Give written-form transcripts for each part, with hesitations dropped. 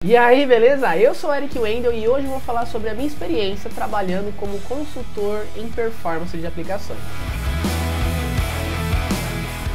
E aí, beleza? Eu sou o Eric Wendel e hoje eu vou falar sobre a minha experiência trabalhando como consultor em performance de aplicações.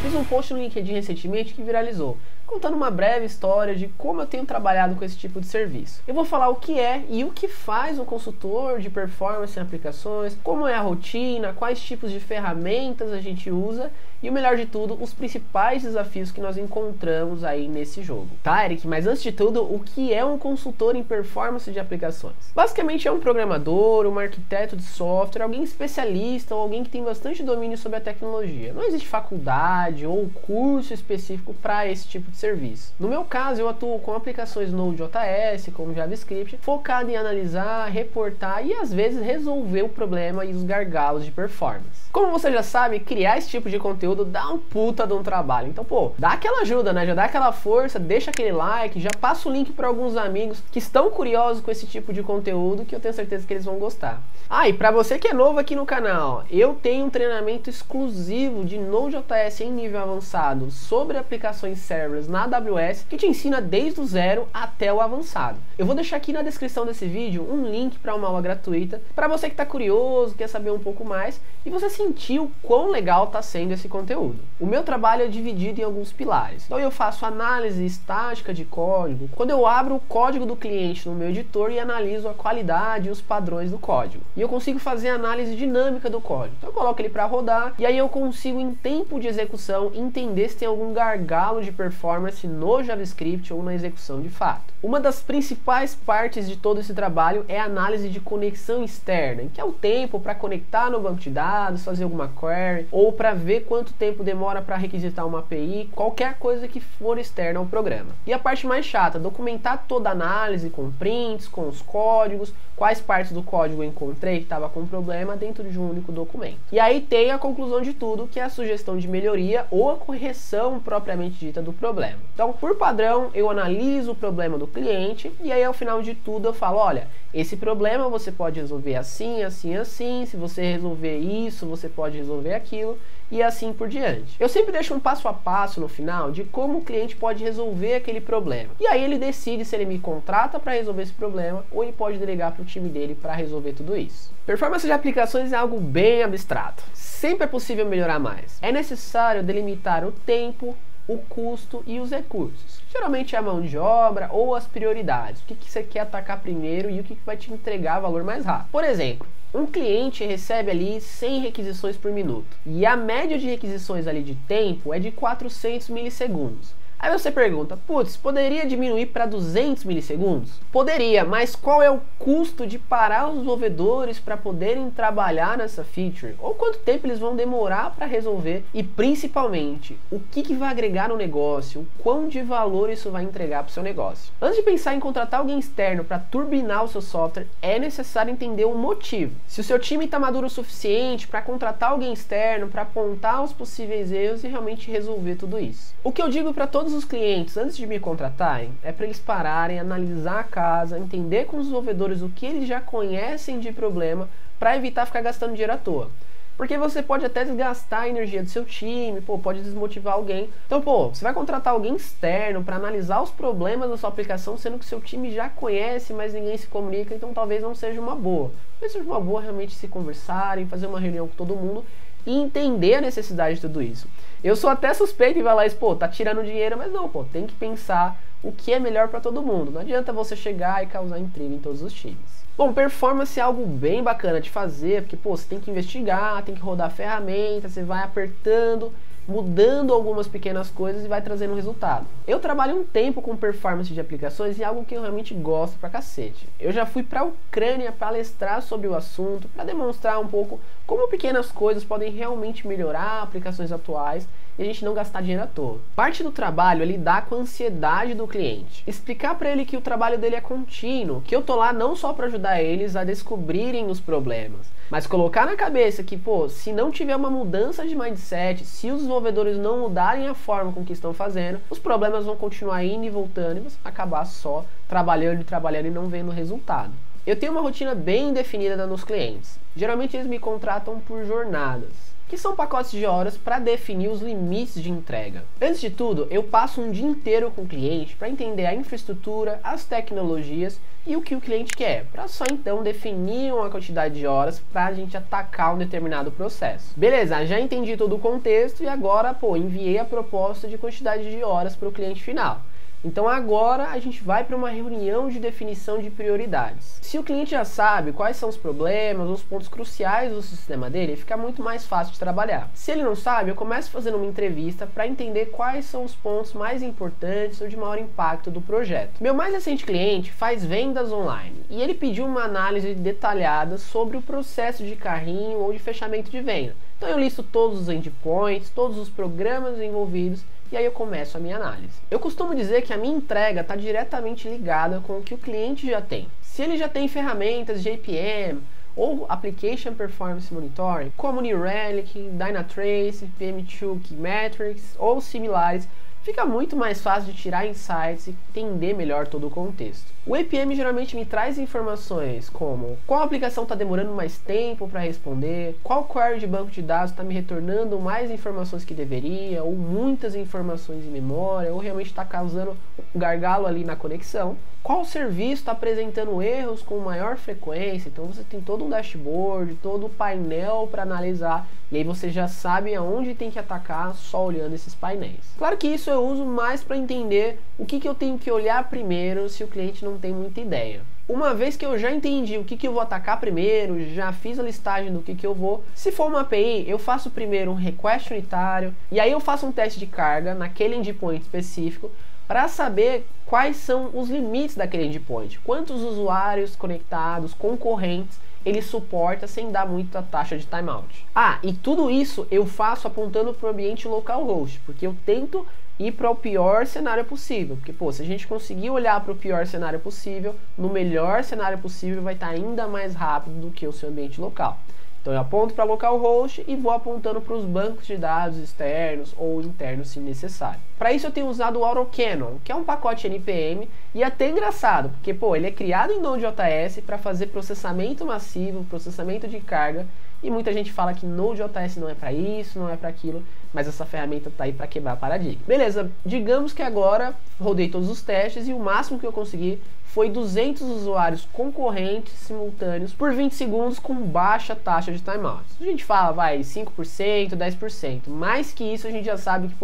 Fiz um post no LinkedIn recentemente que viralizou, contando uma breve história de como eu tenho trabalhado com esse tipo de serviço. Eu vou falar o que é e o que faz um consultor de performance em aplicações, como é a rotina, quais tipos de ferramentas a gente usa e o melhor de tudo, os principais desafios que nós encontramos aí nesse jogo. Tá, Eric? Mas antes de tudo, o que é um consultor em performance de aplicações? Basicamente é um programador, um arquiteto de software, alguém especialista ou alguém que tem bastante domínio sobre a tecnologia. Não existe faculdade ou curso específico para esse tipo de serviço. No meu caso, eu atuo com aplicações Node.js, como JavaScript, focado em analisar, reportar e às vezes resolver o problema e os gargalos de performance. Como você já sabe, criar esse tipo de conteúdo dá um puta de um trabalho. Então, pô, dá aquela ajuda, né? Já dá aquela força, deixa aquele like, já passa o link para alguns amigos que estão curiosos com esse tipo de conteúdo, que eu tenho certeza que eles vão gostar. Ah, e para você que é novo aqui no canal, eu tenho um treinamento exclusivo de Node.js em nível avançado sobre aplicações serverless na AWS, que te ensina desde o zero até o avançado. Eu vou deixar aqui na descrição desse vídeo um link para uma aula gratuita, para você que está curioso, quer saber um pouco mais, e você sentir o quão legal está sendo esse conteúdo. O meu trabalho é dividido em alguns pilares. Então eu faço análise estática de código, quando eu abro o código do cliente no meu editor e analiso a qualidade e os padrões do código. E eu consigo fazer análise dinâmica do código. Então eu coloco ele para rodar e aí eu consigo, em tempo de execução, entender se tem algum gargalo de performance no JavaScript ou na execução de fato. Uma das principais partes de todo esse trabalho é a análise de conexão externa, que é o tempo para conectar no banco de dados, fazer alguma query, ou para ver quanto tempo demora para requisitar uma API, qualquer coisa que for externa ao programa. E a parte mais chata, documentar toda a análise com prints, com os códigos, quais partes do código eu encontrei que estava com problema dentro de um único documento. E aí tem a conclusão de tudo, que é a sugestão de melhoria ou a correção propriamente dita do problema. Então, por padrão, eu analiso o problema do cliente e aí ao final de tudo eu falo, olha, esse problema você pode resolver assim, assim, assim, se você resolver isso, você pode resolver aquilo, e assim por diante. Eu sempre deixo um passo a passo no final de como o cliente pode resolver aquele problema. E aí ele decide se ele me contrata para resolver esse problema ou ele pode delegar para o time dele para resolver tudo isso. Performance de aplicações é algo bem abstrato. Sempre é possível melhorar mais. É necessário delimitar o tempo, o custo e os recursos. Geralmente é a mão de obra ou as prioridades. O que você quer atacar primeiro e o que vai te entregar valor mais rápido. Por exemplo, um cliente recebe ali 100 requisições por minuto e a média de requisições ali de tempo é de 400 milissegundos. Aí você pergunta, putz, poderia diminuir para 200 milissegundos? Poderia, mas qual é o custo de parar os desenvolvedores para poderem trabalhar nessa feature? Ou quanto tempo eles vão demorar para resolver? E principalmente, o que vai agregar no negócio? O quão de valor isso vai entregar para o seu negócio? Antes de pensar em contratar alguém externo para turbinar o seu software, é necessário entender o motivo. Se o seu time está maduro o suficiente para contratar alguém externo, para apontar os possíveis erros e realmente resolver tudo isso. O que eu digo para todos os clientes, antes de me contratarem, é para eles pararem, analisar a casa, entender com os desenvolvedores o que eles já conhecem de problema, para evitar ficar gastando dinheiro à toa. Porque você pode até desgastar a energia do seu time, pode desmotivar alguém. Então, você vai contratar alguém externo para analisar os problemas da sua aplicação, sendo que seu time já conhece, mas ninguém se comunica, então talvez não seja uma boa. Talvez seja uma boa realmente se conversarem, fazer uma reunião com todo mundo e entender a necessidade de tudo isso. Eu sou até suspeito em falar isso, tá tirando dinheiro, mas não, tem que pensar o que é melhor para todo mundo. Não adianta você chegar e causar intriga em todos os times. Bom, performance é algo bem bacana de fazer, porque você tem que investigar, tem que rodar ferramentas, você vai apertando, mudando algumas pequenas coisas e vai trazendo resultado. Eu trabalho um tempo com performance de aplicações e é algo que eu realmente gosto pra cacete. Eu já fui pra Ucrânia palestrar sobre o assunto, para demonstrar um pouco como pequenas coisas podem realmente melhorar aplicações atuais e a gente não gastar dinheiro à toa. Parte do trabalho é lidar com a ansiedade do cliente. Explicar para ele que o trabalho dele é contínuo, que eu tô lá não só para ajudar eles a descobrirem os problemas, mas colocar na cabeça que, se não tiver uma mudança de mindset, se os desenvolvedores não mudarem a forma com que estão fazendo, os problemas vão continuar indo e voltando e você vai acabar só trabalhando e não vendo resultado. Eu tenho uma rotina bem definida nos clientes. Geralmente eles me contratam por jornadas. que são pacotes de horas para definir os limites de entrega. Antes de tudo, eu passo um dia inteiro com o cliente para entender a infraestrutura, as tecnologias e o que o cliente quer, para só então definir uma quantidade de horas para a gente atacar um determinado processo. Beleza, já entendi todo o contexto e agora, enviei a proposta de quantidade de horas para o cliente final. Então agora a gente vai para uma reunião de definição de prioridades. Se o cliente já sabe quais são os problemas, os pontos cruciais do sistema dele, fica muito mais fácil de trabalhar. Se ele não sabe, eu começo fazendo uma entrevista para entender quais são os pontos mais importantes ou de maior impacto do projeto. Meu mais recente cliente faz vendas online e ele pediu uma análise detalhada sobre o processo de carrinho ou de fechamento de venda. Então eu listo todos os endpoints, todos os programas envolvidos, e aí eu começo a minha análise. Eu costumo dizer que a minha entrega está diretamente ligada com o que o cliente já tem. Se ele já tem ferramentas de APM ou Application Performance Monitoring, como New Relic, Dynatrace, PM2 Keymetrics ou similares, fica muito mais fácil de tirar insights e entender melhor todo o contexto. O APM geralmente me traz informações como qual aplicação está demorando mais tempo para responder, qual query de banco de dados está me retornando mais informações que deveria, ou muitas informações em memória, ou realmente está causando um gargalo ali na conexão. Qual serviço está apresentando erros com maior frequência, então você tem todo um dashboard, todo o painel para analisar, e aí você já sabe aonde tem que atacar só olhando esses painéis. Claro que isso eu uso mais para entender o que eu tenho que olhar primeiro se o cliente não tem muita ideia. Uma vez que eu já entendi o que eu vou atacar primeiro, já fiz a listagem do que eu vou, se for uma API, eu faço primeiro um request unitário, e aí eu faço um teste de carga naquele endpoint específico, para saber quais são os limites daquele endpoint, quantos usuários conectados, concorrentes, ele suporta sem dar muita taxa de timeout. E tudo isso eu faço apontando para o ambiente localhost, porque eu tento ir para o pior cenário possível, porque se a gente conseguir olhar para o pior cenário possível, no melhor cenário possível vai estar ainda mais rápido do que o seu ambiente local. Então eu aponto para localhost e vou apontando para os bancos de dados externos ou internos se necessário. Para isso eu tenho usado o AutoCannon, que é um pacote NPM, e é até engraçado, porque ele é criado em Node.js para fazer processamento massivo, processamento de carga, e muita gente fala que Node.js não é para isso, não é para aquilo, mas essa ferramenta está aí para quebrar paradigma. Beleza, digamos que agora rodei todos os testes e o máximo que eu consegui foi 200 usuários concorrentes simultâneos por 20 segundos com baixa taxa de timeout. A gente fala, 5%, 10%. Mais que isso a gente já sabe que,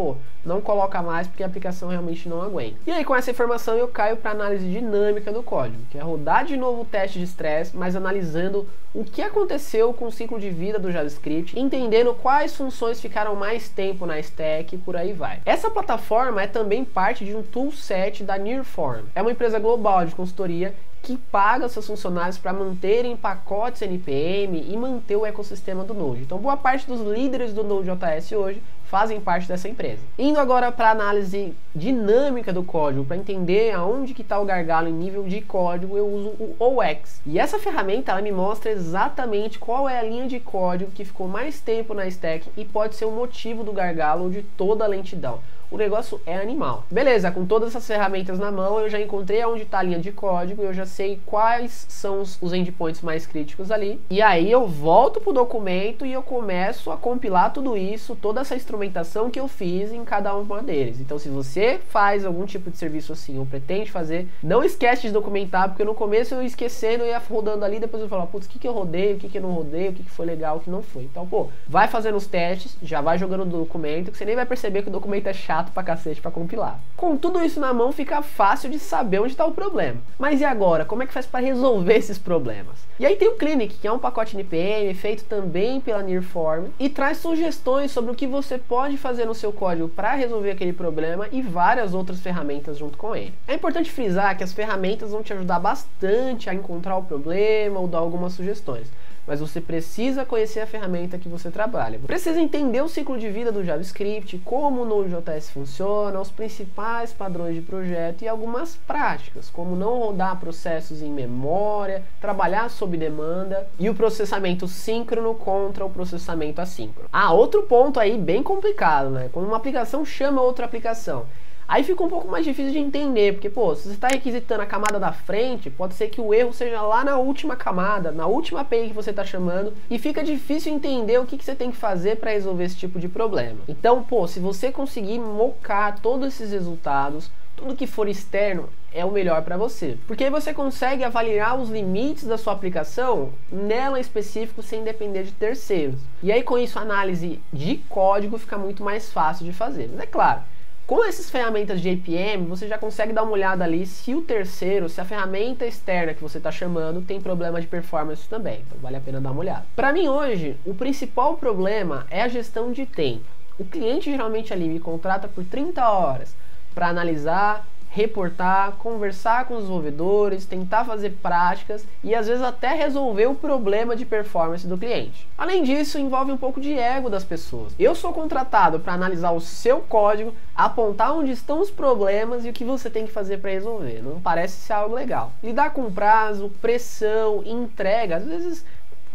não coloca mais porque a aplicação realmente não aguenta. E aí com essa informação eu caio para análise dinâmica do código, que é rodar de novo o teste de estresse, mas analisando o que aconteceu com o ciclo de vida do JavaScript, entendendo quais funções ficaram mais tempo na stack e por aí vai. Essa plataforma é também parte de um toolset da Nearform. É uma empresa global de consultoria que paga seus funcionários para manterem pacotes NPM e manter o ecossistema do Node. Então boa parte dos líderes do Node.js hoje fazem parte dessa empresa. Indo agora para a análise dinâmica do código, para entender aonde que está o gargalo em nível de código, eu uso o OX. E essa ferramenta ela me mostra exatamente qual é a linha de código que ficou mais tempo na stack e pode ser o motivo do gargalo ou de toda a lentidão. O negócio é animal. Beleza, com todas essas ferramentas na mão, eu já encontrei onde está a linha de código, eu já sei quais são os endpoints mais críticos ali. E aí eu volto para o documento e eu começo a compilar tudo isso, toda essa instrumentação que eu fiz em cada uma deles. Então se você faz algum tipo de serviço assim, ou pretende fazer, não esquece de documentar, porque no começo eu ia esquecendo, eu ia rodando ali, depois eu falava, putz, o que eu rodei, o que eu não rodei, o que foi legal, o que não foi. Então, vai fazendo os testes, já vai jogando no documento, que você nem vai perceber que o documento é chato pra cacete pra compilar. Com tudo isso na mão, fica fácil de saber onde está o problema. Mas e agora? Como é que faz para resolver esses problemas? E aí tem o Clinic, que é um pacote NPM feito também pela Nearform e traz sugestões sobre o que você pode fazer no seu código para resolver aquele problema e várias outras ferramentas junto com ele. É importante frisar que as ferramentas vão te ajudar bastante a encontrar o problema ou dar algumas sugestões. Mas você precisa conhecer a ferramenta que você trabalha. Precisa entender o ciclo de vida do JavaScript, como o Node.js funciona, os principais padrões de projeto e algumas práticas, como não rodar processos em memória, trabalhar sob demanda e o processamento síncrono contra o processamento assíncrono. Outro ponto aí bem complicado, né? Quando uma aplicação chama outra aplicação. Aí fica um pouco mais difícil de entender, porque pô, se você está requisitando a camada da frente, pode ser que o erro seja lá na última camada, na última API que você está chamando, e fica difícil entender o que você tem que fazer para resolver esse tipo de problema. Então, pô, se você conseguir mocar todos esses resultados, tudo que for externo é o melhor para você, porque aí você consegue avaliar os limites da sua aplicação nela em específico sem depender de terceiros. E aí com isso a análise de código fica muito mais fácil de fazer. Mas é claro, com essas ferramentas de APM, você já consegue dar uma olhada ali se o terceiro, se a ferramenta externa que você está chamando tem problema de performance também. Então vale a pena dar uma olhada. Para mim hoje, o principal problema é a gestão de tempo. O cliente geralmente ali me contrata por 30 horas para analisar, reportar, conversar com os desenvolvedores, tentar fazer práticas e às vezes até resolver o problema de performance do cliente. Além disso, envolve um pouco de ego das pessoas. Eu sou contratado para analisar o seu código, apontar onde estão os problemas e o que você tem que fazer para resolver. Não parece ser algo legal. Lidar com prazo, pressão, entrega, às vezes,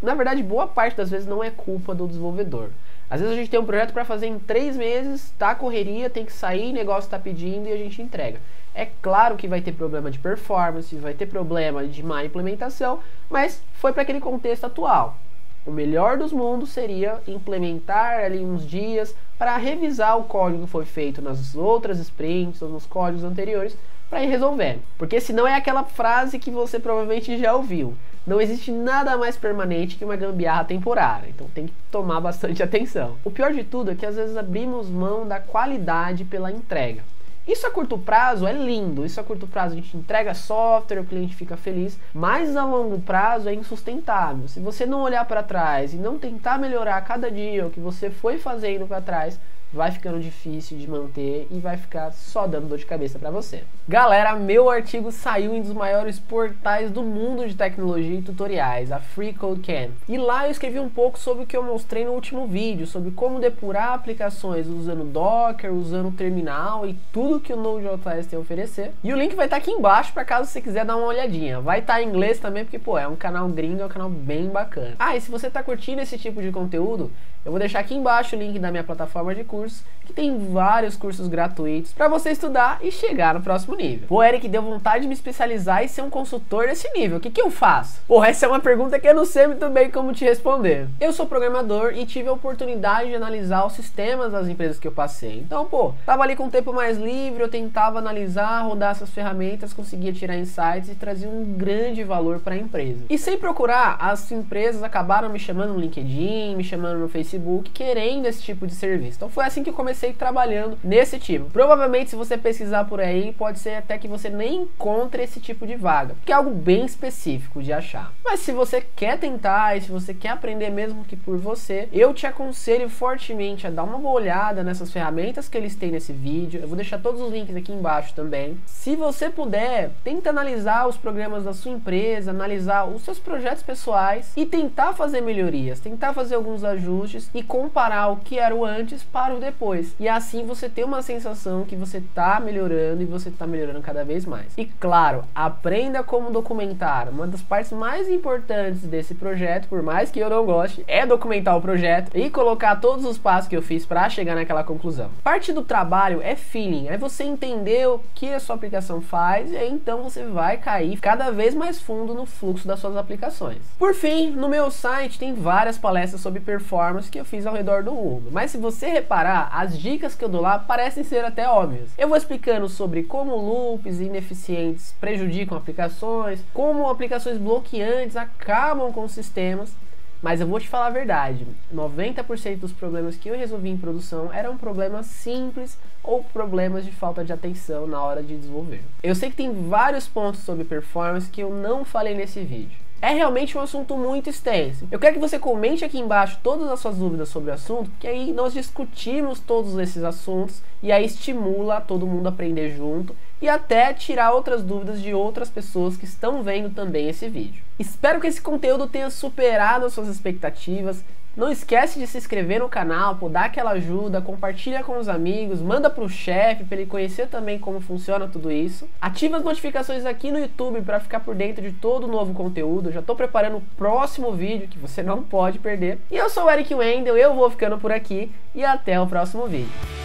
na verdade, boa parte das vezes não é culpa do desenvolvedor. Às vezes a gente tem um projeto para fazer em 3 meses, tá correria, tem que sair, negócio está pedindo e a gente entrega. É claro que vai ter problema de performance, vai ter problema de má implementação, mas foi para aquele contexto atual. O melhor dos mundos seria implementar ali uns dias para revisar o código que foi feito nas outras sprints ou nos códigos anteriores para ir resolvendo. Porque senão é aquela frase que você provavelmente já ouviu. Não existe nada mais permanente que uma gambiarra temporária, então tem que tomar bastante atenção. O pior de tudo é que às vezes abrimos mão da qualidade pela entrega. Isso a curto prazo é lindo, isso a curto prazo a gente entrega software, o cliente fica feliz, mas a longo prazo é insustentável. Se você não olhar para trás e não tentar melhorar cada dia o que você foi fazendo para trás, vai ficando difícil de manter e vai ficar só dando dor de cabeça para você. Galera, meu artigo saiu em um dos maiores portais do mundo de tecnologia e tutoriais, a FreeCodeCamp. E lá eu escrevi um pouco sobre o que eu mostrei no último vídeo, sobre como depurar aplicações usando Docker, usando terminal e tudo que o Node.js tem a oferecer. E o link vai estar aqui embaixo para caso você quiser dar uma olhadinha. Vai estar em inglês também, porque pô, é um canal gringo, é um canal bem bacana. Ah, e se você está curtindo esse tipo de conteúdo, eu vou deixar aqui embaixo o link da minha plataforma de cursos, que tem vários cursos gratuitos para você estudar e chegar no próximo nível. Pô, Eric, deu vontade de me especializar e ser um consultor desse nível. O que eu faço? Pô, essa é uma pergunta que eu não sei muito bem como te responder. Eu sou programador e tive a oportunidade de analisar os sistemas das empresas que eu passei. Então, pô, tava ali com um tempo mais livre, eu tentava analisar, rodar essas ferramentas, conseguia tirar insights e trazia um grande valor para a empresa. E sem procurar, as empresas acabaram me chamando no LinkedIn, me chamando no Facebook, querendo esse tipo de serviço. Então foi assim que eu comecei trabalhando nesse tipo. Provavelmente se você pesquisar por aí, pode ser até que você nem encontre esse tipo de vaga, porque é algo bem específico de achar. Mas se você quer tentar e se você quer aprender mesmo que por você, eu te aconselho fortemente a dar uma boa olhada nessas ferramentas que eles têm nesse vídeo. Eu vou deixar todos os links aqui embaixo também. Se você puder, tenta analisar os programas da sua empresa, analisar os seus projetos pessoais e tentar fazer melhorias, tentar fazer alguns ajustes e comparar o que era o antes para o depois. E assim você tem uma sensação que você está melhorando e você está melhorando cada vez mais. E claro, aprenda como documentar. Uma das partes mais importantes desse projeto, por mais que eu não goste, é documentar o projeto e colocar todos os passos que eu fiz para chegar naquela conclusão. Parte do trabalho é feeling, é você entender o que a sua aplicação faz e aí então você vai cair cada vez mais fundo no fluxo das suas aplicações. Por fim, no meu site tem várias palestras sobre performance que eu fiz ao redor do mundo, mas se você reparar, as dicas que eu dou lá parecem ser até óbvias. Eu vou explicando sobre como loops ineficientes prejudicam aplicações, como aplicações bloqueantes acabam com sistemas, mas eu vou te falar a verdade, 90% dos problemas que eu resolvi em produção eram problemas simples ou problemas de falta de atenção na hora de desenvolver. Eu sei que tem vários pontos sobre performance que eu não falei nesse vídeo. É realmente um assunto muito extenso. Eu quero que você comente aqui embaixo todas as suas dúvidas sobre o assunto, porque aí nós discutimos todos esses assuntos e aí estimula todo mundo a aprender junto e até tirar outras dúvidas de outras pessoas que estão vendo também esse vídeo. Espero que esse conteúdo tenha superado as suas expectativas. Não esquece de se inscrever no canal, pô, dar aquela ajuda, compartilha com os amigos, manda pro chefe para ele conhecer também como funciona tudo isso. Ativa as notificações aqui no YouTube para ficar por dentro de todo novo conteúdo. Eu já estou preparando o próximo vídeo que você não pode perder. E eu sou o Eric Wendel, eu vou ficando por aqui e até o próximo vídeo.